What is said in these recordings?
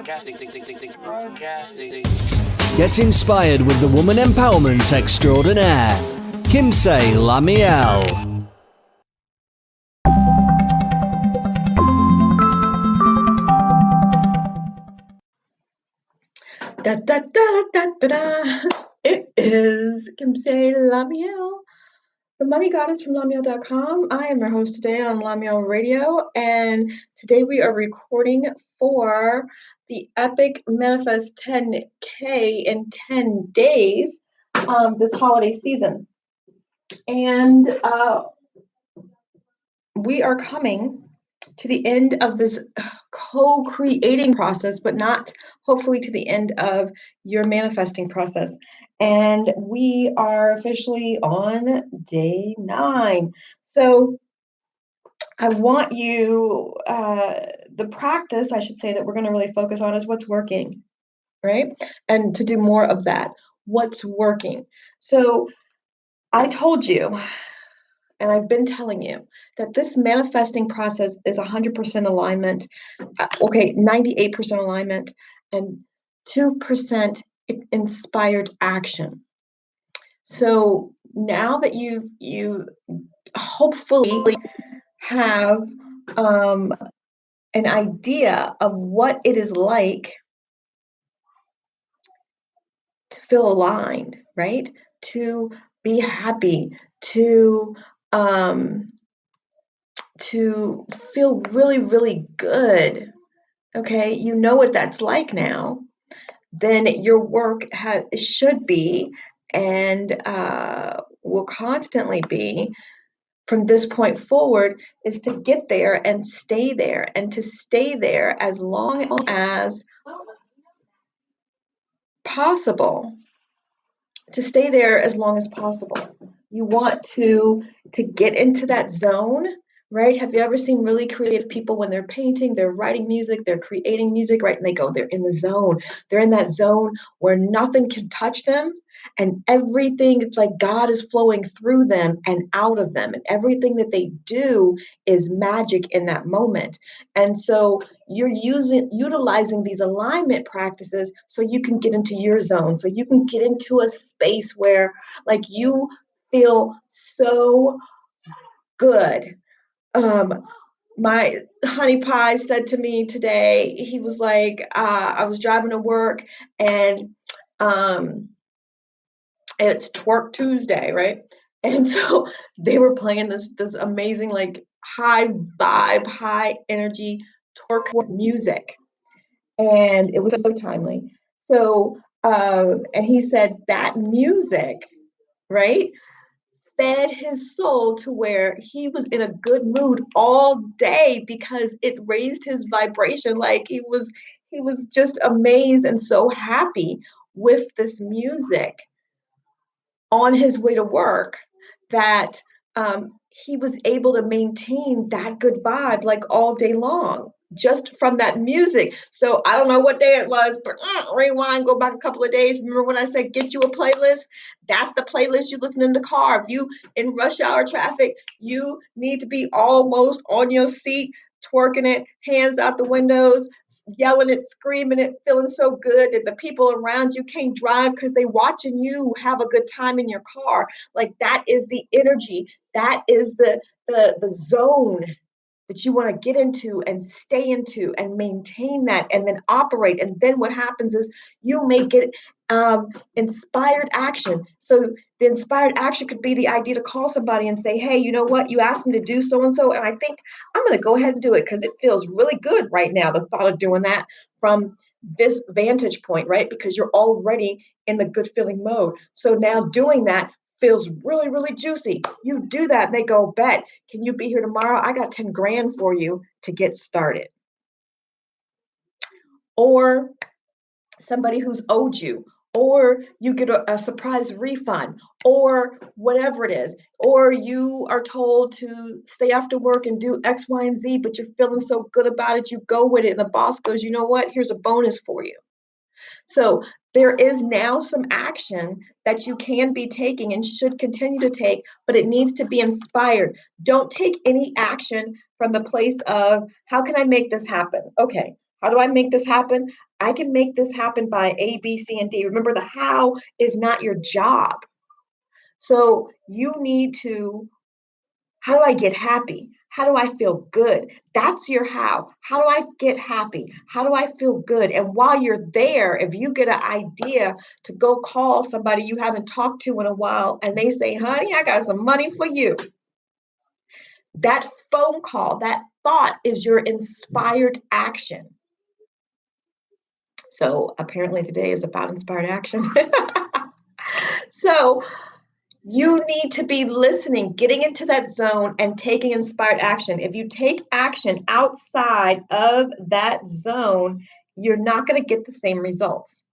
Get inspired with the woman empowerment extraordinaire, LaMeel. Da, da, da, da, da, da, da. It is LaMeel, the money goddess from LaMeel.com. I am your host today on LaMeel Radio, and today we are recording for the epic Manifest 10K in 10 days this holiday season. And we are coming to the end of this co-creating process, but not hopefully to the end of your manifesting process. And we are officially on day 9. So I want you, the practice, I should say, that we're going to really focus on is what's working, right? And to do more of that, what's working. So I told you, and I've been telling you, that this manifesting process is 100% alignment, 98% alignment, and 2% inspired action. So now that you hopefully have an idea of what it is like to feel aligned, right? To be happy, to feel really, really good, okay? You know what that's like now. Then your work should be and will constantly be from this point forward is to get there and to stay there as long as possible. To stay there as long as possible. You want to get into that zone, right? Have you ever seen really creative people when they're painting, they're writing music, they're creating music, right? And they're in the zone. They're in that zone where nothing can touch them and everything, it's like God is flowing through them and out of them. And everything that they do is magic in that moment. And so you're utilizing these alignment practices so you can get into your zone, so you can get into a space where like you feel so good. My honey pie said to me today, he was like, I was driving to work and it's Twerk Tuesday, right? And so they were playing this amazing, like high vibe, high energy twerk music. And it was so timely. So, and he said that music, right, fed his soul to where he was in a good mood all day because it raised his vibration. Like he was just amazed and so happy with this music on his way to work that he was able to maintain that good vibe like all day long just from that music. So I don't know what day it was, but rewind, go back a couple of days. Remember when I said get you a playlist? That's the playlist you listen in the car. If you in rush hour traffic, you need to be almost on your seat, twerking it, hands out the windows, yelling it, screaming it, feeling so good that the people around you can't drive because they watching you have a good time in your car. Like that is the energy. That is the zone that you want to get into and stay into and maintain that and then operate. And then what happens is you may get inspired action. So the inspired action could be the idea to call somebody and say, hey, you know what? You asked me to do so-and-so, and I think I'm going to go ahead and do it because it feels really good right now, the thought of doing that from this vantage point, right? Because you're already in the good feeling mode. So now doing that feels really, really juicy. You do that and they go, bet, can you be here tomorrow? I got 10 grand for you to get started. Or somebody who's owed you, or you get a surprise refund, or whatever it is, or you are told to stay after work and do X, Y, and Z, but you're feeling so good about it, you go with it, and the boss goes, you know what, here's a bonus for you. So there is now some action that you can be taking and should continue to take, but it needs to be inspired. Don't take any action from the place of, how can I make this happen? Okay, How do I make this happen? I can make this happen by A, B, C, and D. Remember, the how is not your job. So you need to, how do I get happy? How do I feel good? That's your how. How do I get happy? How do I feel good? And while you're there, if you get an idea to go call somebody you haven't talked to in a while and they say, honey, I got some money for you. That phone call, that thought is your inspired action. So apparently today is about inspired action. So you need to be listening, getting into that zone and taking inspired action. If you take action outside of that zone, you're not going to get the same results.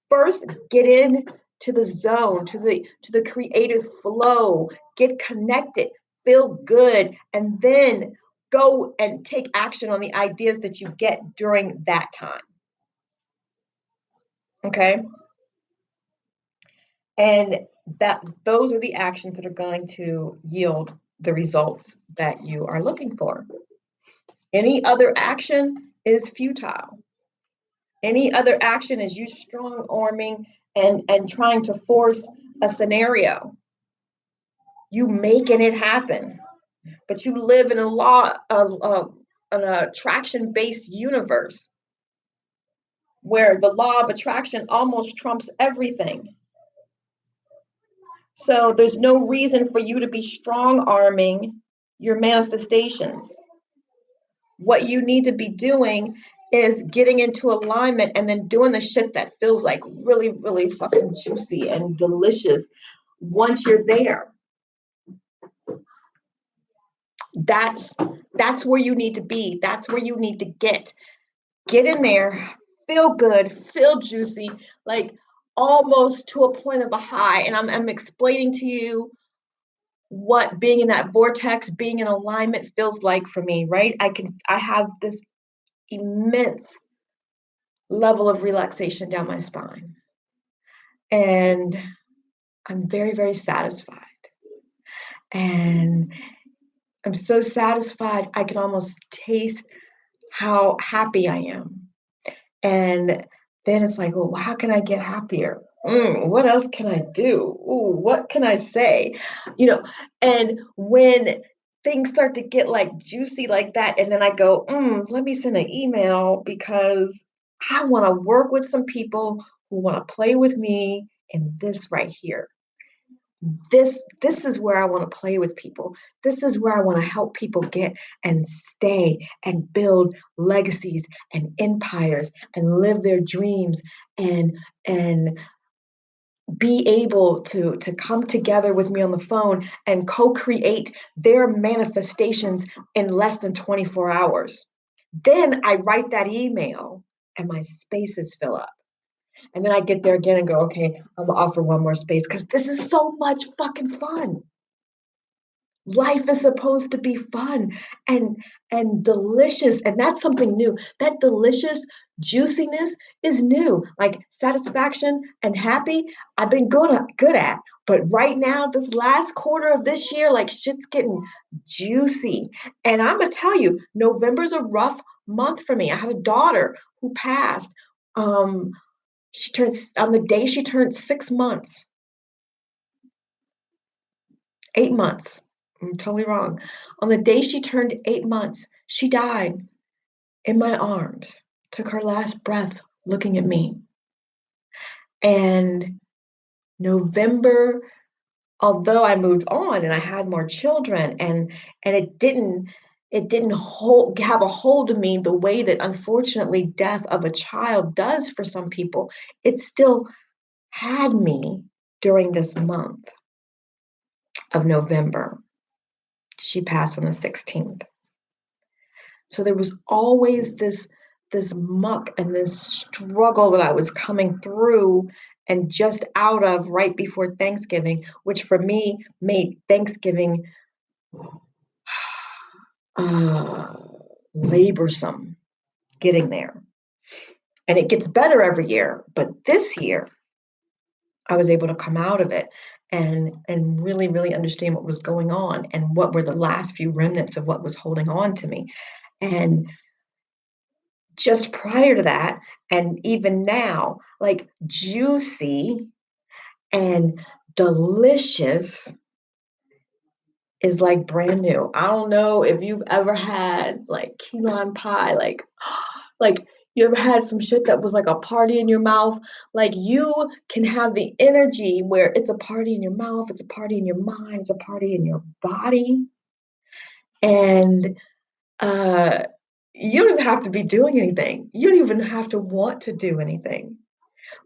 First, get in to the zone, to the creative flow, get connected, feel good, and then go and take action on the ideas that you get during that time. Okay? And those are the actions that are going to yield the results that you are looking for. Any other action is futile. Any other action is you strong arming and trying to force a scenario. You making it happen, but you live in an attraction-based universe where the law of attraction almost trumps everything. So there's no reason for you to be strong arming your manifestations. What you need to be doing is getting into alignment and then doing the shit that feels like really, really fucking juicy and delicious once you're there. That's where you need to be. That's where you need to get. Get in there, feel good, feel juicy, like almost to a point of a high. And I'm explaining to you what being in that vortex, being in alignment feels like for me, right? I have this immense level of relaxation down my spine. And I'm very, very satisfied. And I'm so satisfied, I can almost taste how happy I am. And then it's like, well, how can I get happier? What else can I do? Ooh, what can I say? And when things start to get like juicy like that, and then I go, let me send an email because I want to work with some people who want to play with me in this right here. This is where I want to play with people. This is where I want to help people get and stay and build legacies and empires and live their dreams and be able to come together with me on the phone and co-create their manifestations in less than 24 hours. Then I write that email and my spaces fill up. And then I get there again and go, okay, I'm gonna offer one more space because this is so much fucking fun. Life is supposed to be fun and delicious, and that's something new. That delicious juiciness is new. Like satisfaction and happy, I've been good at. But right now, this last quarter of this year, like shit's getting juicy. And I'm gonna tell you, November's a rough month for me. I had a daughter who passed. She turns on the day she turned 6 months. 8 months. I'm totally wrong. On the day she turned 8 months, she died in my arms, took her last breath looking at me. And November, although I moved on and I had more children and it didn't have a hold of me the way that unfortunately death of a child does for some people, it still had me during this month of November. She passed on the 16th. So there was always this muck and this struggle that I was coming through and just out of right before Thanksgiving, which for me made Thanksgiving laborsome getting there. And it gets better every year, but this year I was able to come out of it and really, really understand what was going on and what were the last few remnants of what was holding on to me. And just prior to that, and even now, like juicy and delicious is like brand new. I don't know if you've ever had like key lime pie, like you ever had some shit that was like a party in your mouth? Like you can have the energy where it's a party in your mouth, it's a party in your mind, it's a party in your body. And uh you don't even have to be doing anything. You don't even have to want to do anything,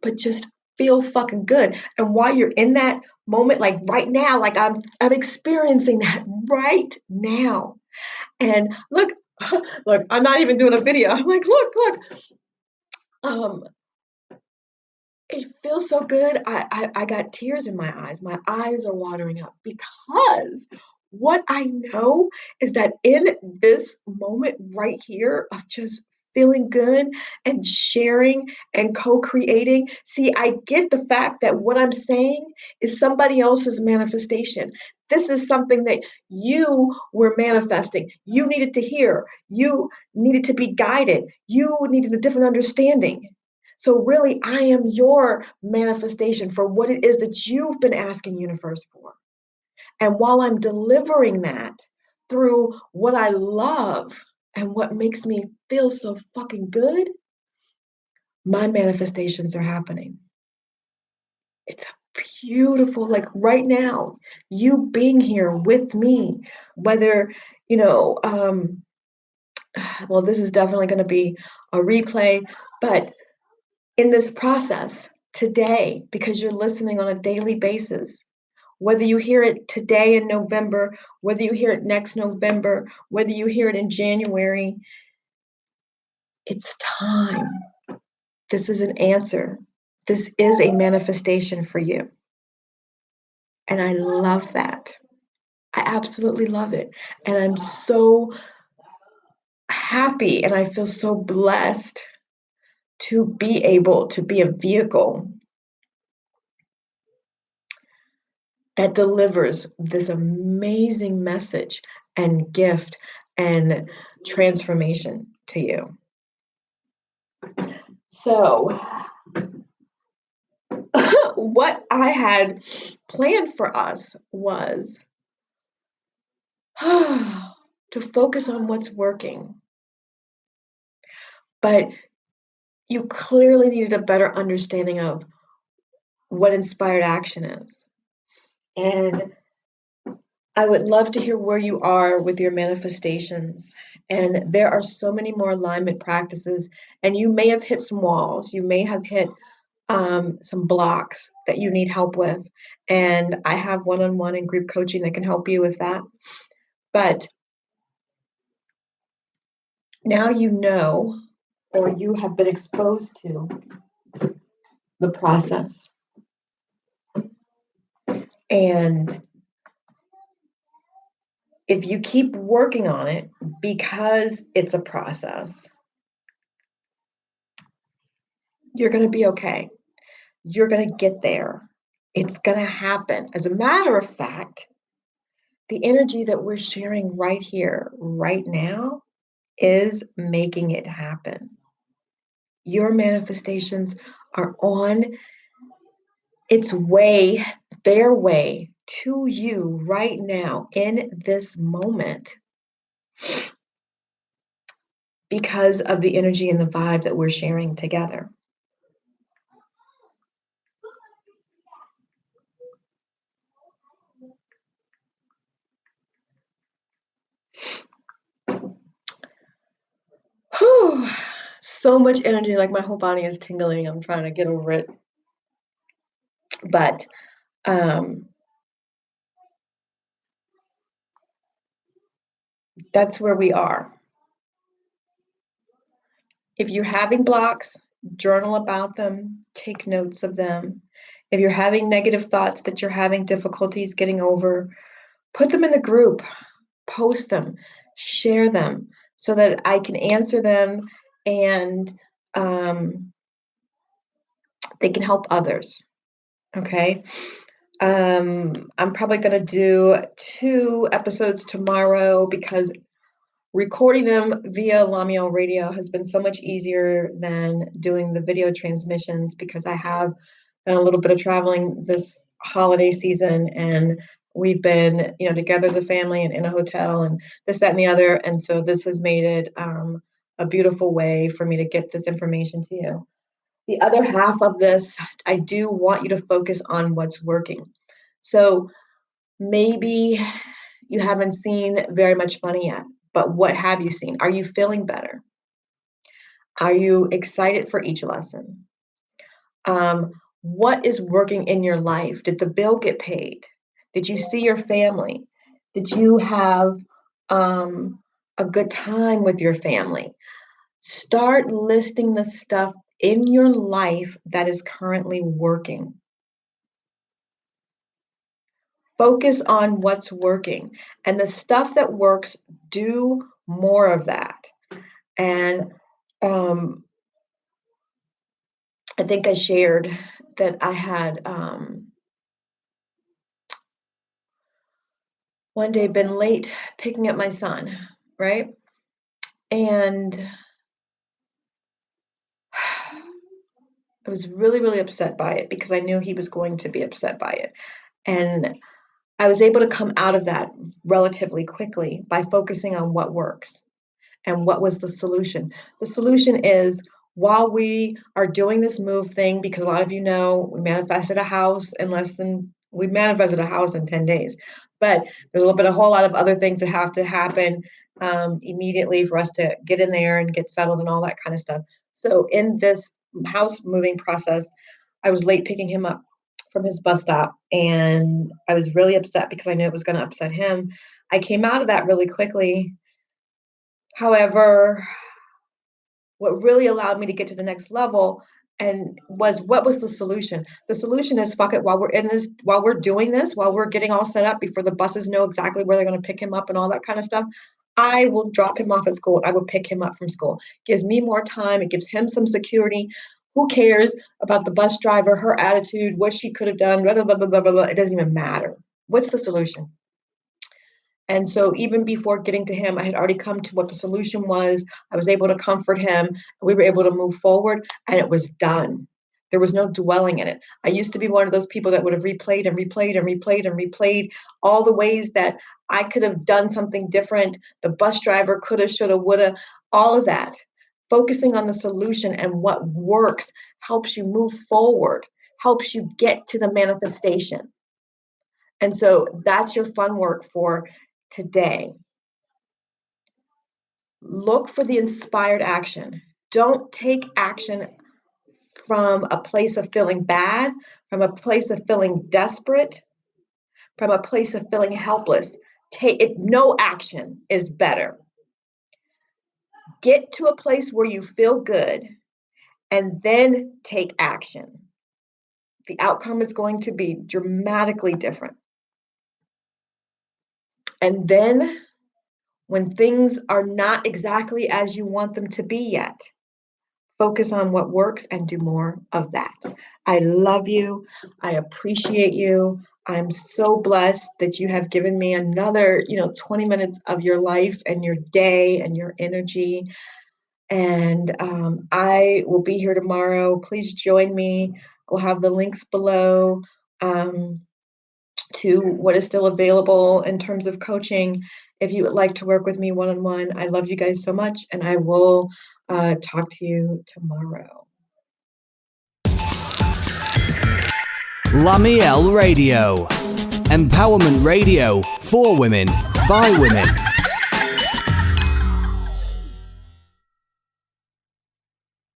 but just feel fucking good. And while you're in that moment, like right now, like I'm experiencing that right now. And look, look, I'm not even doing a video. I'm like, look. Um, it feels so good. I got tears in my eyes. My eyes are watering up because what I know is that in this moment right here of just feeling good and sharing and co-creating, see, I get the fact that what I'm saying is somebody else's manifestation. This is something that you were manifesting. You needed to hear. You needed to be guided. You needed a different understanding. So really, I am your manifestation for what it is that you've been asking universe for. And while I'm delivering that through what I love and what makes me feel so fucking good, my manifestations are happening. It's beautiful. Like right now, you being here with me, whether, you know, well, this is definitely going to be a replay, but in this process today, because you're listening on a daily basis, whether you hear it today in November, whether you hear it next November, whether you hear it in January, it's time. This is an answer. This is a manifestation for you. And I love that. I absolutely love it. And I'm so happy and I feel so blessed to be able to be a vehicle that delivers this amazing message and gift and transformation to you. So, what I had planned for us was to focus on what's working. But you clearly needed a better understanding of what inspired action is. And I would love to hear where you are with your manifestations. And there are so many more alignment practices, and you may have hit some walls. You may have hit some blocks that you need help with. And I have one-on-one and group coaching that can help you with that. But now you know, or you have been exposed to the process. And if you keep working on it because it's a process, you're going to be okay. You're going to get there. It's going to happen. As a matter of fact, the energy that we're sharing right here, right now, is making it happen. Your manifestations are on its way, their way to you right now in this moment because of the energy and the vibe that we're sharing together. Whew. So much energy, like my whole body is tingling. I'm trying to get over it. But that's where we are. If you're having blocks, journal about them, take notes of them. If you're having negative thoughts that you're having difficulties getting over, put them in the group, post them, share them so that I can answer them and they can help others. Okay. I'm probably going to do 2 episodes tomorrow because recording them via LaMeel radio has been so much easier than doing the video transmissions, because I have done a little bit of traveling this holiday season, and we've been, together as a family and in a hotel and this, that, and the other. And so this has made it a beautiful way for me to get this information to you. The other half of this, I do want you to focus on what's working. So maybe you haven't seen very much money yet, but what have you seen? Are you feeling better? Are you excited for each lesson? What is working in your life? Did the bill get paid? Did you see your family? Did you have a good time with your family? Start listing the stuff in your life that is currently working. Focus on what's working, and the stuff that works, do more of that. And I think I shared that I had one day been late picking up my son, right? And I was really, really upset by it, because I knew he was going to be upset by it. And I was able to come out of that relatively quickly by focusing on what works. And what was the solution? The solution is, while we are doing this move thing, because a lot of you know we manifested a house in 10 days, but there's a whole lot of other things that have to happen immediately for us to get in there and get settled and all that kind of stuff. So in this house moving process, I was late picking him up from his bus stop, and I was really upset because I knew it was going to upset him. I came out of that really quickly. However, what really allowed me to get to the next level what was the solution? The solution is, fuck it, while we're doing this, while we're getting all set up before the buses know exactly where they're going to pick him up and all that kind of stuff, I will drop him off at school. I will pick him up from school. Gives me more time. It gives him some security. Who cares about the bus driver, her attitude, what she could have done, blah, blah, blah, blah, blah, blah. It doesn't even matter. What's the solution? And so even before getting to him, I had already come to what the solution was. I was able to comfort him. We were able to move forward, and it was done. There was no dwelling in it. I used to be one of those people that would have replayed and replayed and replayed and replayed all the ways that I could have done something different. The bus driver coulda, shoulda, woulda, all of that. Focusing on the solution and what works helps you move forward, helps you get to the manifestation. And so that's your fun work for today. Look for the inspired action. Don't take action from a place of feeling bad, from a place of feeling desperate, from a place of feeling helpless. No action is better. Get to a place where you feel good and then take action. The outcome is going to be dramatically different. And then, when things are not exactly as you want them to be yet, focus on what works and do more of that. I love you. I appreciate you. I'm so blessed that you have given me another, 20 minutes of your life and your day and your energy. And I will be here tomorrow. Please join me. We'll have the links below to what is still available in terms of coaching. If you would like to work with me one-on-one, I love you guys so much, and I will talk to you tomorrow. LaMeel Radio. Empowerment radio for women, by women.